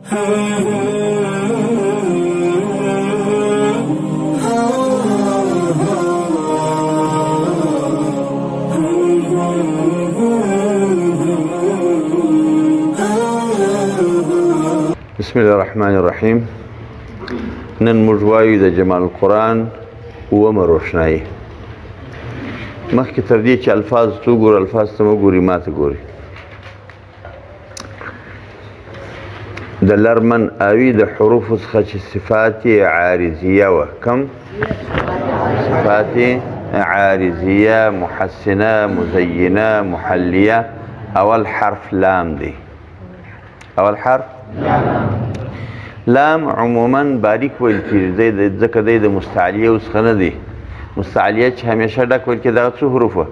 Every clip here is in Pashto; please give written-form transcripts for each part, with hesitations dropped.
بسم الله الرحمن الرحیم. نن موږ وایو د جمال القرآن اوومه روښنایي. مخکې تر دې چې الفاظ ته وګورو، الفاظ ته مه ګوري، ما ته ګوري. د لرمن اوي د حروفو څخه چې صفات عارضیه وه. کم صفات عارضیه، محسنه، مزینه، محلیه. اول حرف لام دی. اول حرف لام عموما باریک ویل کېږي، ځکه دی د مستعلیه څخه نه دی. مستعلیه چې همیشه ډک ویل کېږي دغه څو حروف وه؟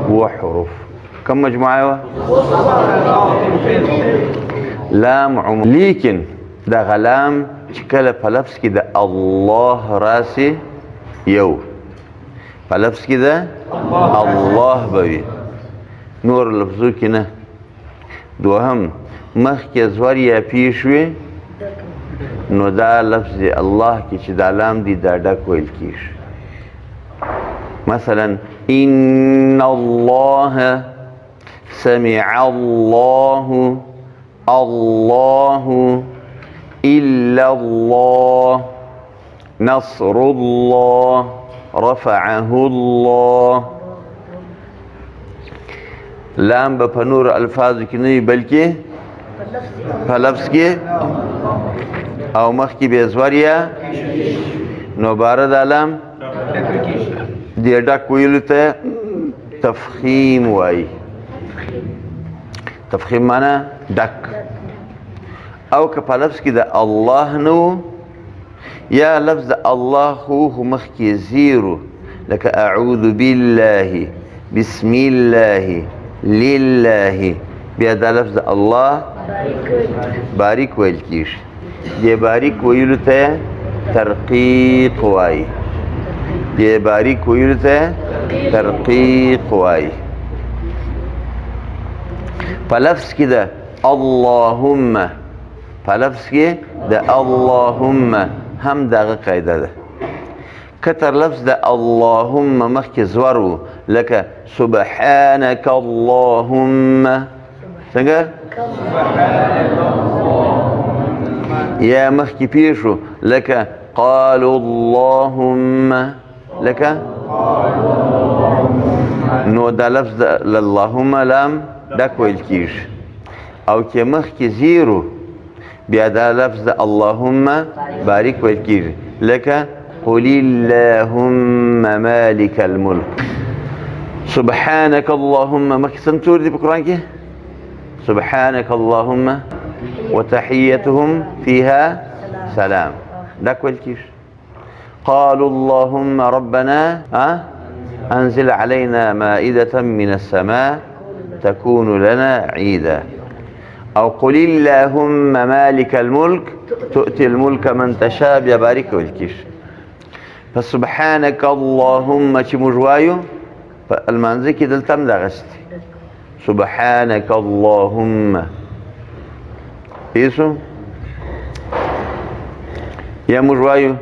اووه حروف. کم مجموعه وه؟ لام عموما. لیکن دغه لام چې کله په لفظ کې د الله راسي، یو په لفظ کې د الله به وي، نور لفظو کې نه. دوهم مخکې زور یا پیش وي، نو دا لفظ الله کې چې دا لام دی دا ډک ویل کېږي. مثلا ان الله سمع الله، الله الا الله، نصر الله، رفعه الله. لام به په نور الفاظو کې نه وي، بلکې په لفظ کې او مخکې به زور یا نو باره د لام دې ډک ویلو ته تفخیم وایي. تفخیم معنی ډک. او که په لفظ کې د الله نه یا لفظ د الله خو مخکې زیرو، لکه اعوذ بالله، بسم الله، لله، بیا دا لفظ د الله باریک ویل کېږي. دې باریک ویلو ته ترقیق وایي. دې باریک ویلو ته ترقیق وایي. په لفظ کې د اللهم، په لفظ کې د اللهم هم دغه قاعده ده. که تر لفظ د اللهم مخکې زور و، لکه سبحانك اللهم، څنګه؟ یا مخکې پیش و، لکه قالوا اللهم، لکه نو دا لفظ د اللهم لام ډک ویل کېږي. او چې مخکې زیرو، بیا دا لفظ د اللهم باریک ویل کېږي، لکه قل اللهم مالک الملک. سبحانك اللهم مخکې څنګه تور دي په قرآن کې؟ سبحانك اللهم وتحيتهم فيها سلام، ډک ویل کېږي. قالوا اللهم ربنا انزل علينا مائدة من السماء تكون لنا عيدا. او قل اللهم مالك الملك تؤتي الملك من تشاء، بیا باریک ویل کېږي. فسبحانك اللهم چې موږ وایو په المانځه کې دلته هم دغسې دی. سبحانك اللهم پیسو. یا موږ وایو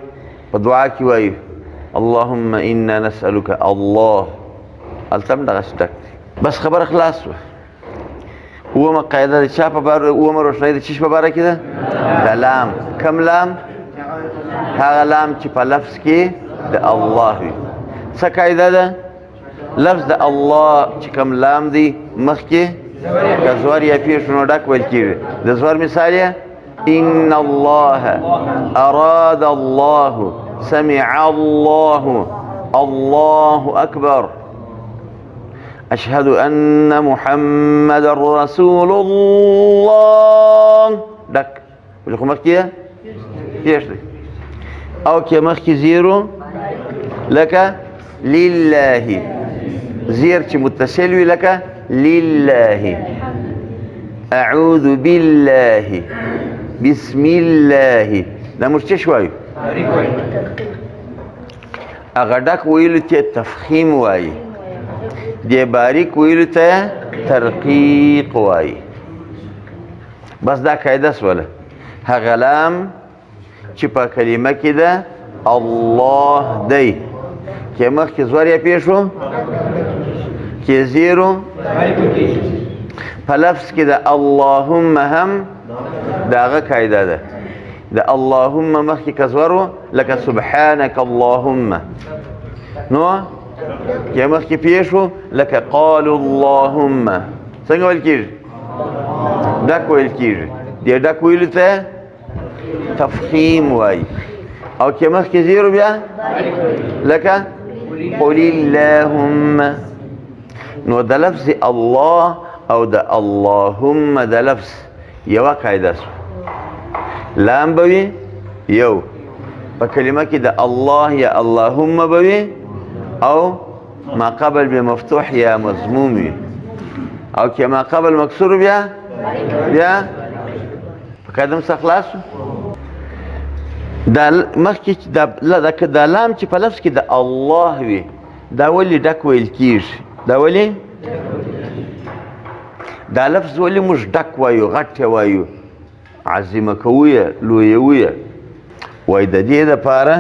په دعا کې وایو اللهم انا نسألك الله، هلته هم دغسې ډک دی. بس خبره خلاص وه. اوومه قاعده د چا په باره، اوومه روښنایي د چی په باره کې ده؟ د لام. کم لام؟ هغه لام چې په لفظ کې د الله وي. څه قاعده ده؟ لفظ د الله چې کم لام دی مخکې که زور یا پیش نو ډک ویل کېږي. د زور مثال یې ان الله، اراد الله، سمع الله، الله اکبر، اشهد ان محمد رسول الله، ډک. خو مخکې پیش دی. او که مخکې زیرو، لکه لله، زیر چې متصل وي، لکه لله، اعوذ بالله، بسم الله. دا موږ څه وایو؟ هغه ډک ویلو ته تفخیم وایي، دې باریک ویلو ته ترقیق وایي. بس دا قاعده سوله. هغه لام چې په کلمه کې ده الله دی کې مخکې زور یې پیښ شو کې زیرو په لفظ کې د اللهم هم د هغه قاعده ده د اللهم مخکې که زور لکه سبحانك اللهم نو کې مخکې پیښ شو لکه قالوا اللهم څنګه ویل کېږي ډک ویل کېږي دې ډک ویلو ته تفخیم وایي او کې مخکې زیرو بیا لکه قل اللهم نو د لفظ الله او د اللهم د لفظ یوه قاعده سو لام به وي یو په کلمه کې د الله یا اللهم به وي او ما قبل بمفتوح یا مضموم وي او که ما قبل مکسور بیا په قدم څخه خلاص دا مخکې دا لام چې په لفظ کې د الله وي دا ولې ډک ویل کېږي دا ولې دا لفظ ولې موږ ډک وایو غټ یې وایو عظیمه کوو یې لویوو یې وایي د دې دپاره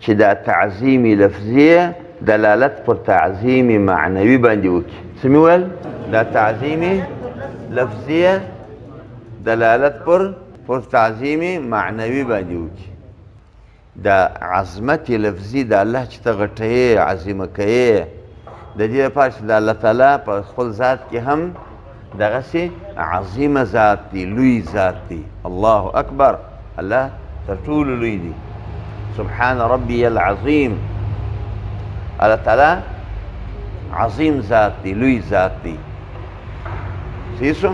چې دا تعظیمي لفظیه دلالت پر تعظیمي معنوي باندې وکړي څه مې ویل دا تعظیمي لفظیه دلالت پر تعظیمي معنوي باندې وکړي دا عظمت لفظي د الله چې ته غټوې عظیمه کوې د دې لپاره چې د الله تعالی په خپل ذات کې هم دغسې عظیمه ذات دی لوی ذات دی الله اکبر الله تر ټولو لوی دی سبحان ربي العظیم الله تعالی عظیم ذات دی لوی ذات دی سیسو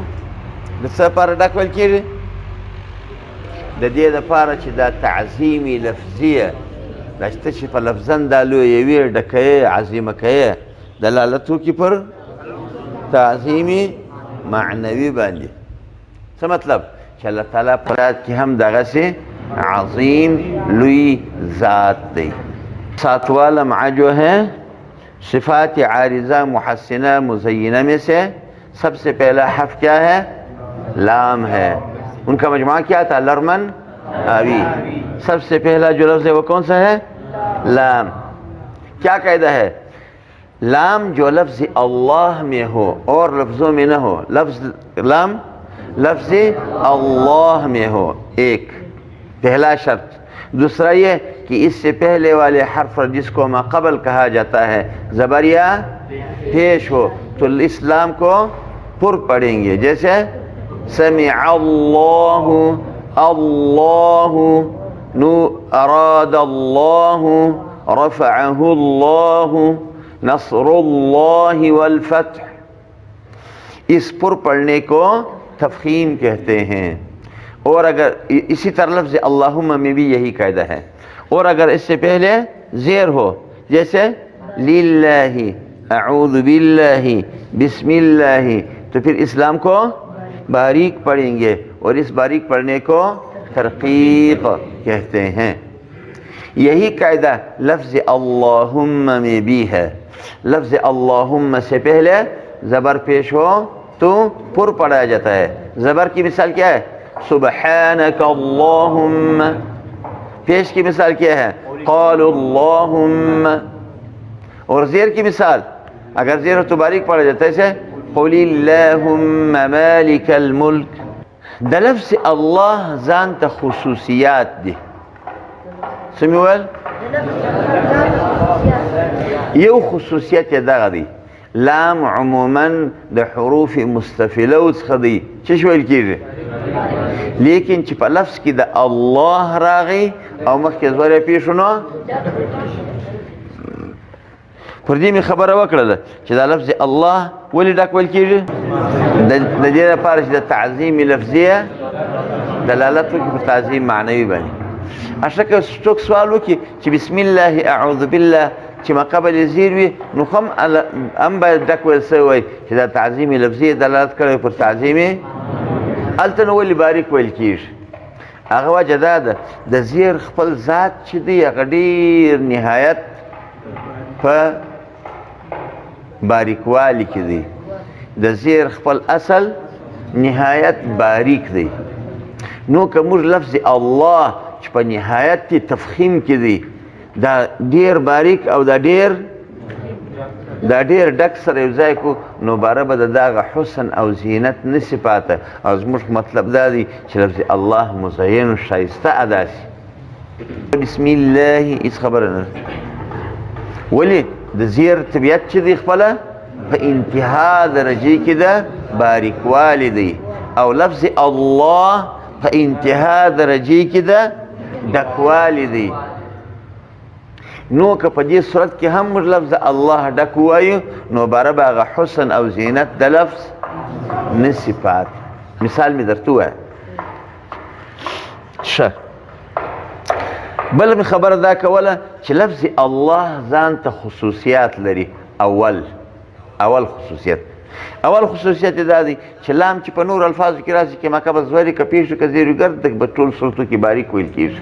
د څه لپاره ډک ویل کېږي د دې دپاره چې دا تعظیمي لفظیه دا چې ته چې په لفظن دا لویوې ډکوې عظیمه کوې دلالت وکړي پر تعظیمي معنوي باندې څه مطلب چې الله تعالی په ذات کې هم دغسې عظیم لوی ذات دی سات والا مع جو ہے صفات عارضہ محسنہ مزینہ میں سے سب سے پہلا حرف کیا ہے لام ہے ان کا مجموعہ کیا تھا لرمن آوی سب سے پہلا جو لفظ ہے وہ کون سا ہے لام کیا قاعدہ ہے لام جو لفظ اللہ میں ہو اور لفظوں میں نہ ہو لام لفظ اللہ میں ہو ایک پہلا شرط دوسرا یہ کہ اس سے پہلے والے حرف جس کو ما قبل کہا جاتا ہے زبر یا پیش ہو تو اسلام کو پر پڑھیں گے جیسے سمع اللہ اللہ نو اراد اللہ رفعہ اللہ نصر اللہ والفتح اس پر پڑھنے کو تفخیم کہتے ہیں اور اگر اسی طرح لفظ اللہم میں بھی یہی قاعدہ ہے اور اگر اس سے پہلے زیر ہو جیسے للہ اعوذ باللہ بسم اللہ تو پھر اسلام کو باریک پڑھیں گے اور اس باریک پڑھنے کو ترقیق کہتے ہیں یہی قاعدہ لفظ اللہم میں بھی ہے لفظ اللہم سے پہلے زبر پیش ہو تو پر پڑھایا جاتا ہے زبر کی مثال کیا ہے سبحانک اللہم پیش کی مثال کیا ہے قالوا اللہم اور زیر کی مثال اگر زیر ہو تو باریک پڑھا جاتا ہے اسے قل اللہم مالک الملک دا لفظ اللہ ځان ته خصوصیات دي سمې ویل یو خصوصیت یې دغه دی لام عموما د حروف مستفلو څخه دی څه ویل کېږي لیکن چې په لفظ کې د الله راغی او مخکې زور یې پیښ نو پر دې مې خبره وکړله چې دا لفظ الله ولې ډک ویل کېږي د دې لپاره چې د تعظیم لفظیه دلالت وکړي په تعظیم معنوي باندې اشکه څوک سوال وکړي چې بسم الله اعوذ بالله چې ما قبل زیر وي نو هم باید ډک ویل سوی وای چې دا تعظیم لفظیه دلالت کړی پر تعظیم هلته نو ولې باریک ویل کېږي هغه وجه دا ده د زیر خپل ذات چې دی هغه ډېر نهایت په باریکوالی کې دی د زیر خپل اصل نهایت باریک دی نو که موږ لفظ الله چې په نهایت تفخیم کې دی دا ډیر باریک او دا ډیر ډک سره یو ځای کو نو باره به د دغه حسن او زینت نسي پاته او زموږ مطلب دا دی چې لفظ الله مزین و ښایسته ادا سي بسم الله هیڅ خبره نه ولې د زیر طبیعت چې دی خپله په انتها درجې کې ده باریکوالی دی او لفظ الله په انتها درجې کې ده ډکوالی دی نو که په دې صورت کې هم موږ لفظ الله ډک ووایو نو باره به هغه حسن او زینت د لفظ نه صفات مثال مې درته ووایه ښه بله مې خبره دا کوله چې لفظ الله ځان ته خصوصیات لري اول خصوصیت یې دا دی چې لام چې په نور الفاظو کې راځي کې مکه زوري که پیش که زیر ګرد به ټول صورتو کې باریک ویل کېږي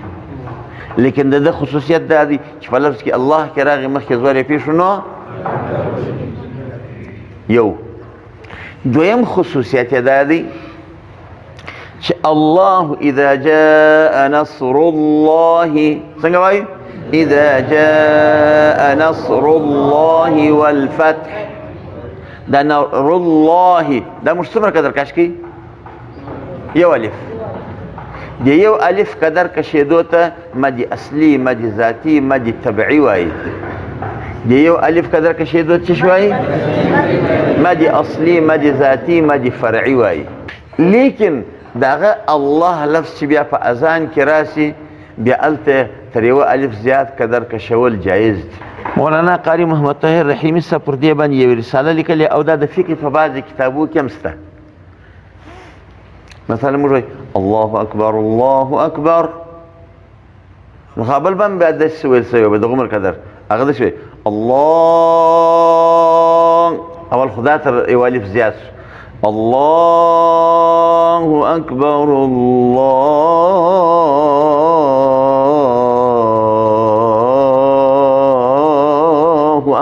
لیکن د ده خصوصیت دا دی چې په لفظ کې الله کې راغی مخکې زور یې پیښ نو یو دویم خصوصیت یې دا دی چې الله اذا جاء نصر الله څنګه وایي اذا جاء نصر الله والفتح دا نصر الله دا موږ څومره قدر کش کوي یو الف د یو الف قدر کشېدو ته مد اصلي مد ذاتي مد طبعي وایي د یو الف قدر کشېدو ته څه وایي مد اصلي مد ذاتي مد فرعي وایي لیکن داغه الله لفظ چې بیا په اذان کې راسي بیا هلته تر یوه الف زیات قدر کشول جایز دي مولانا قاری محمد طاهر رحیمي صاحب پر دې باندې یوه رساله لیکلې او دا د فقه په بعضې کتابو کې هم شته مثلا موږ وایو الله اکبر الله اکبر نو بل به هم بیا داسې ویل سوی به د عمر قدر هغه داسې وایي الله اول خدا تر یو الف زیات شو الله اکبر الله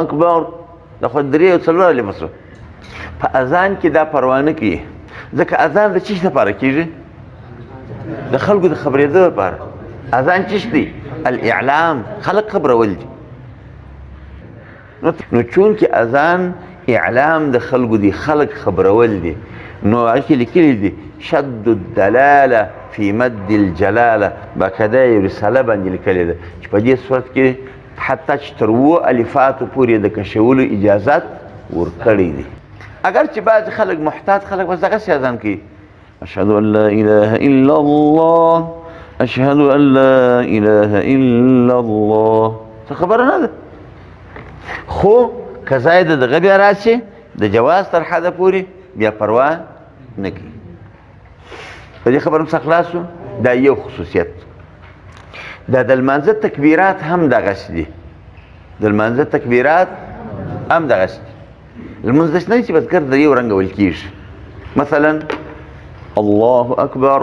اکبر دا خو درې او څلور الف سره په اذان کې دا پروا نه کوي ځکه اذان د څه شي لپاره کېږي د خلکو د خبرېدو لپاره اذان څه دی الاعلام خلک خبرول دي نو چونکې اذان اعلام د خلکو دي خلک خبرول دي نو هغه کې لیکلي دي شد الدلاله فی مد الجلاله باقاعده یو رساله باندې لیکلې ده چې په دې صورت کې حتی چې تر اووه الفاتو پورې د کشولو اجازت ورکړی دي اگر چې بعض خلک محتاط خلک بس دغسې اذان کوي اشهد ان لا اله الا الله اشهد ان لا اله الا الله څه خبره نه ده خو که ځای د دغه بیا راشي د جواز تر حده پورې بیا پروا نه کوي په دې خبره څخه خلاص شو دا یو خصوصیت دا د لمانځه تکبیرات هم دغسې دي د لمانځه تکبیرات هم دغسې دي لمونځ داسې نه دي چې بس ګرد د یو رنګه ویل کېږي مثلا الله اکبر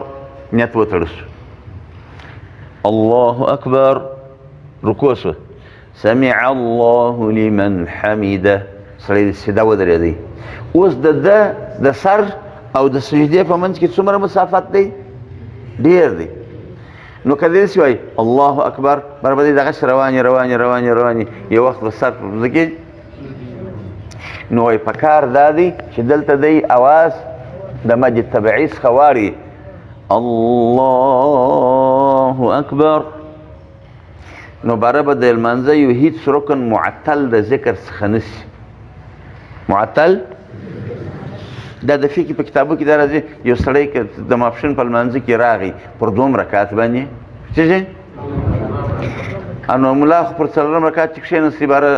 نیت وتړل شو الله اکبر رکوع شو سمع الله لمن حمده سړی د سجده ودرېدی اوس د ده د سر او د سجدې په منځ کې څومره مسافت دی ډېر دی نو که داسې وایي الله اکبر برابر دی دغسې روانې یو وخت به سر په مځه کې نو وایي پکار دا دی چې دلته دی اواز د مد طبعي څخه واړي الله اکبر نو باره به د لمانځه یو هیڅ رکن معطل د ذکر څخه نسي معطل دا د فقه په کتابو کې دا راځي یو سړی که د ماپښین په لمانځه کې راغی پر دوم رکعت باندې څه شي نو ملا خو پر څلورم رکعت چې کښېنستی باره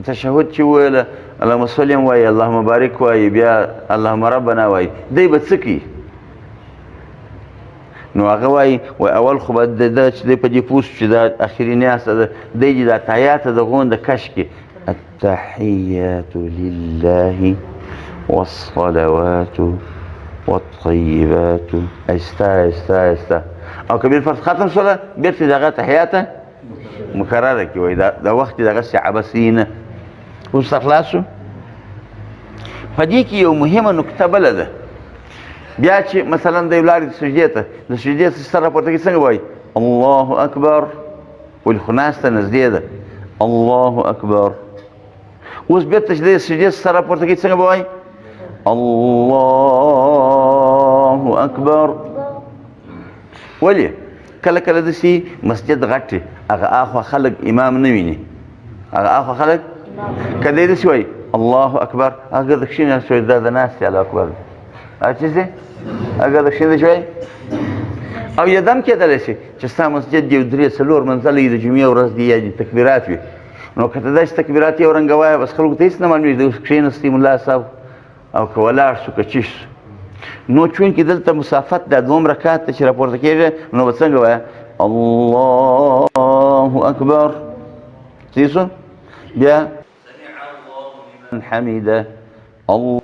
تشهد چې وویله اللهم صل وایي اللهم بارک وایي بیا اللهم ربنا وایي دی به څه کوي نو هغه وایي اول خو به د ده چې دی په دې پوه شو چې دا اخري نیاسته ده دی چې دا تحیاته د غونده کش کې التحیات لله والصلوات والطیبات آهسته او که بیرته ختم شوله بیرته د هغه تحیاته مکرره کې وایي دا وخت یې دغسې عبثي نه اوس خلاص شو په دې کې یو مهمه نکته بله ده بیا چې مثلا دی ولاړ سجدې ته د سجدې سر راپورته کوي څنګه وایي الله اکبر ولې خو ناسته نږدې ده الله اکبر اوس بېرته چې دی سجدې سر راپورته کوي څنګه به وایي الله اکبر ولې کله کله داسې مسجد غټ وي هغه اخوا خلک امام نه ویني هغه اخوا خلک که دی داسې وایي الله اکبر هغه د کښېنه شوی دا د ناستې الله اکبر هغه چیز دی هغه د کښېنه شوی او یدم کېدلی شي چې ستا مسجد یو درې څلور منزله د جمعې ورځ دی یا د تکبیرات وي نو که ته داسې تکبیرات یو رنګه وایه بس خلکو ته هېڅ نه معلومېږي د اوس کښېنستې ملا صاحب او که ولاړ شو که چیش شو نو چونکې دلته مسافت دا دوم رکعت ته چې راپورته کېږي نو به څنګه وایه الله اکبر صحیح شو بیا سمع الله لمن حمده الله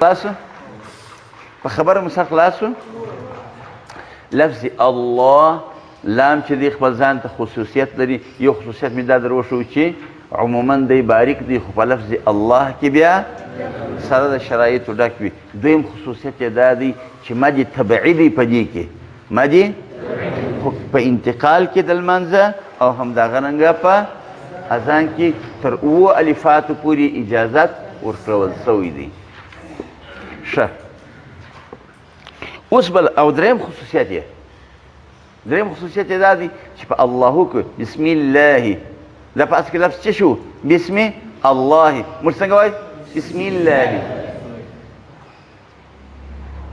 خلاصو په خبره مو سر خلاصو لفظ الله لام چې دی خپل ځان ته خصوصیت لري یو خصوصیت مې دا در وښو چې عموما دی باریک دی خو په لفظ الله کې بیا سره د شرایطو ډک وي دویم خصوصیت یې دا دی چې مد طبعي دی په دې کې مد خو په انتقال کې د لمانځه او همدغه رنګه په اذان کې تر اووه الفاتو پورې اجازت ورکړل سوی دی ښه اوس بل او دریم خصوصیت یې دا دی چې په اللهو کې بسم الله دا په اصل کې لفظ څه شو بسم الله موږ څنګه وایو بسم الله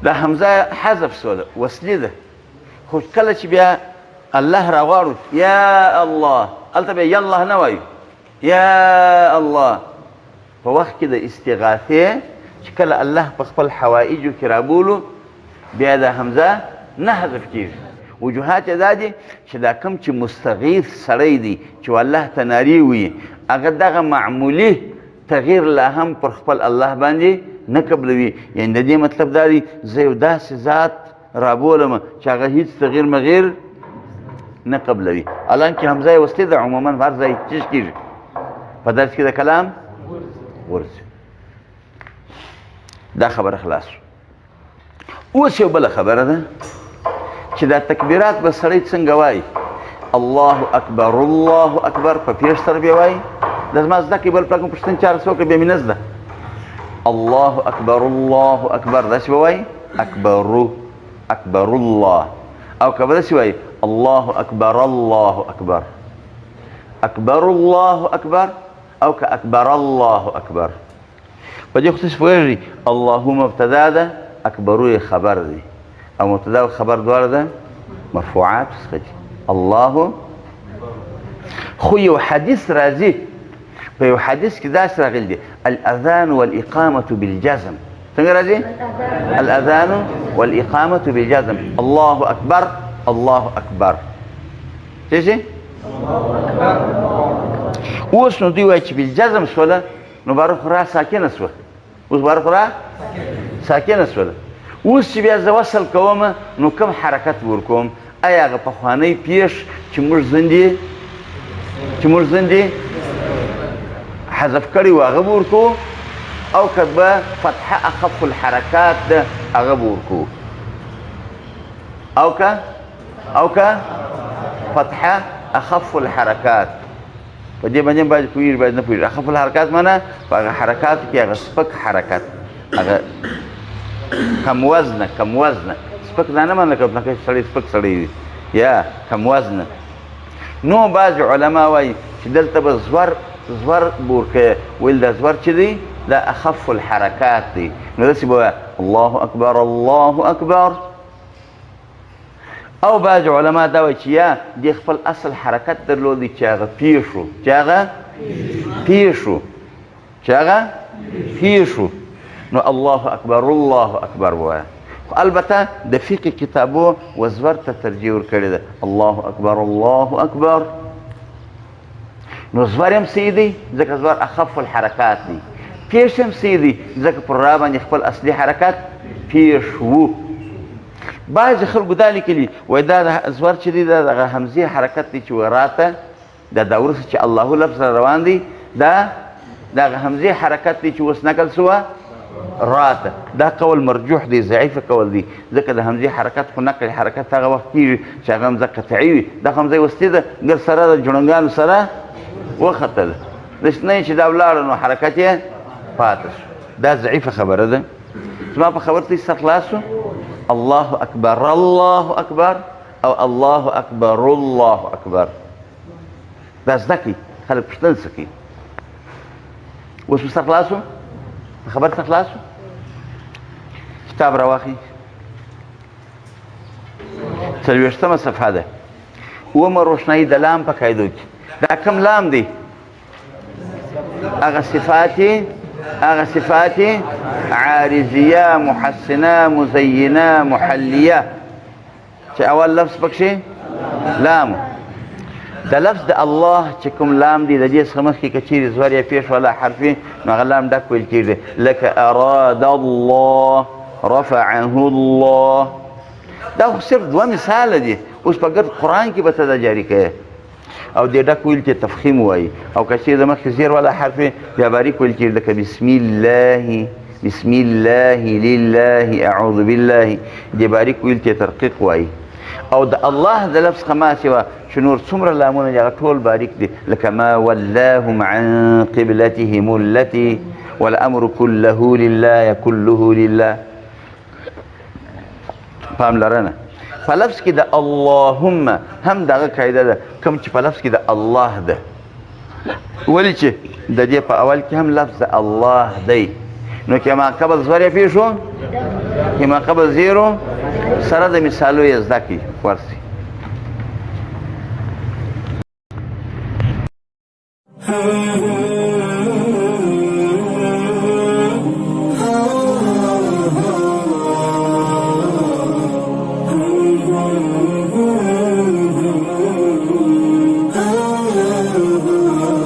دا حمزه حذف سوله وصلي ده خو کله چې بیا الله راغواړو یا الله هلته بیا یا الله نه وایو یا الله په وخت کې د استغاثې چې کله الله په خپل حوائجو کې رابولو بیا دا حمزه نه حذف کېږي وجوهات یې دا دي چې دا کوم چې مستغیث سړی دی چې الله ته نارې وي هغه دغه معمولي تغییر لا هم پر خپل الله باندې نه قبلوي یعنې د دې مطلب دا دی زه یو داسې ذات رابولم چې هغه هېڅ تغییر مغیر نه قبلوي حالانکې حمزه یې وصلي ده عموما په هر ځای کې کېږي په درس کې د کلام ورځي دا خبره خلاص اوس یو بله خبره ده چې دا تکبیرات به سړی څنګه وایي الله اکبر الله اکبر په پیش سره بیا وایي دا زما زده کړې بل پلک مو پوښتنه چا رسې وکړه بیا مې نه زده الله اکبر الله اکبر داسې به وایي اکبرو اکبر الله او که به داسې وایي الله اکبر الله اکبر اکبر الله اکبر او که اکبر الله اکبر په دې خصوص پوهېږي اللهو مبتدا ده اکبرو یې خبر دی او مبتدا او خبر دواړه ده مرفوعات څخه دي الله خو یو حدیث راځي په یو حدیث کې داسې راغلی دی الاذان والاقامة بالجزم څنګه راځي الاذان والاقامة بالجزم الله اکبر الله اکبر څه شي اوس نو دوی وایي چې بالجزم شوله نو باره خو را ساکنه شوه اوس باره خو را ساکنه شوله اوس چې بیا زه وصل کوم نو کوم حرکت ورکوم آیا هغه پخوانی پیش چې موږ زندې حذف کړی و هغه به ورکو او که به فتحه اخف الحرکات ده هغه به ورکو او که فتحه اخف الحرکات په دې باندې باید پوهېږي باید نه پوهېږي اخف الحرکات معنی په هغه حرکاتو کې هغه سپک حرکت هغه کم وزنه سپک دا نه معنی لکه سړی سپک سړی وي یا کم وزنه نو بعض علما وایي چې دلته به زور به ورکوي ویل دا زور چې دی دا اخف الحرکات دی نو داسې به وایي الله اکبر الله اکبر او بعض علما دا وایي چې یا دې خپل اصل حرکت درلودی چې هغه پیښ شو نو الله اکبر ووایه خو البته د فقه کتابو وزور ته ترجیح ورکړې ده الله اکبر الله اکبر. نو زور هم صحیح دی ځکه زور اخف الحرکات دی، پیش هم صحیح دی ځکه پر را باندې خپل اصلي حرکت پیش وو. بعضې خلکو دا لیکلي وایي دا زور چې دی دا دغه حمزې حرکت دی چې وراته دا وروسته چې الله لفظ روان دی دا دغه حمزې حرکت دی چې اوس نقل سوه راته. دا قول مرجوح دی، ضعیفه قول دی ځکه د حمزې حرکت خو نقل حرکت هغه وخت کېږي چې هغه حمزه قطعي وي. دا حمزه وسطي ده ګر سره د جوړنګانو سره وختل، داسې نه چې دا ولاړه نو حرکت یې پاتې شو. دا ضعیفه خبره ده. زما په خبر ته سر خلاص الله اکبر الله اکبر او الله اکبر الله اکبر. دا زده کړي خلک پوښتنه څه کوي. اوس مو سر خلاص خبر ته خلاص کتاب راواخلئ 40مه صفحه ده. اومه روښنایي د لام په قاعدو کې دا کوم لام دی؟ هغه صفات عارضیه محسنه مزینه محلیه چې اول لفظ پکښې لام. د لفظ د الله چې کوم لام دی د دې څخه مخکې که چیرې زور یا پیش ولا حرف وي نو هغه لام ډک ویل کېږي. لکه اراد الله رفعه الله. دا خو صرف دوه مثاله دي. اوس په ګرد قرآن کې به ته دا جاري کوې او دې ډک ویل چې تفخیم وایي او که چیرې د مخکې زیر ولا حرف وي بیا باریک ویل کېږي لکه بسم الله لله اعوذ بالله. دې باریک ویل چې ترقیق وایي. او د الله د لفظ څخه ما سوا چې نور څومره لامونه دي هغه ټول باریک دي لکه ما ولاهم عن قبلتهم التي والامر كله لله كله لله. پاملرنه په لفظ کې د اللهم هم دغه قاعده ده کوم چې په لفظ کې د الله ده ولې چې د دې په اول کې هم لفظ الله دی نو که ما قبل زور یې پیښ شو که ما قبل زیرو سره د مثالو یې زده کړي ورسي.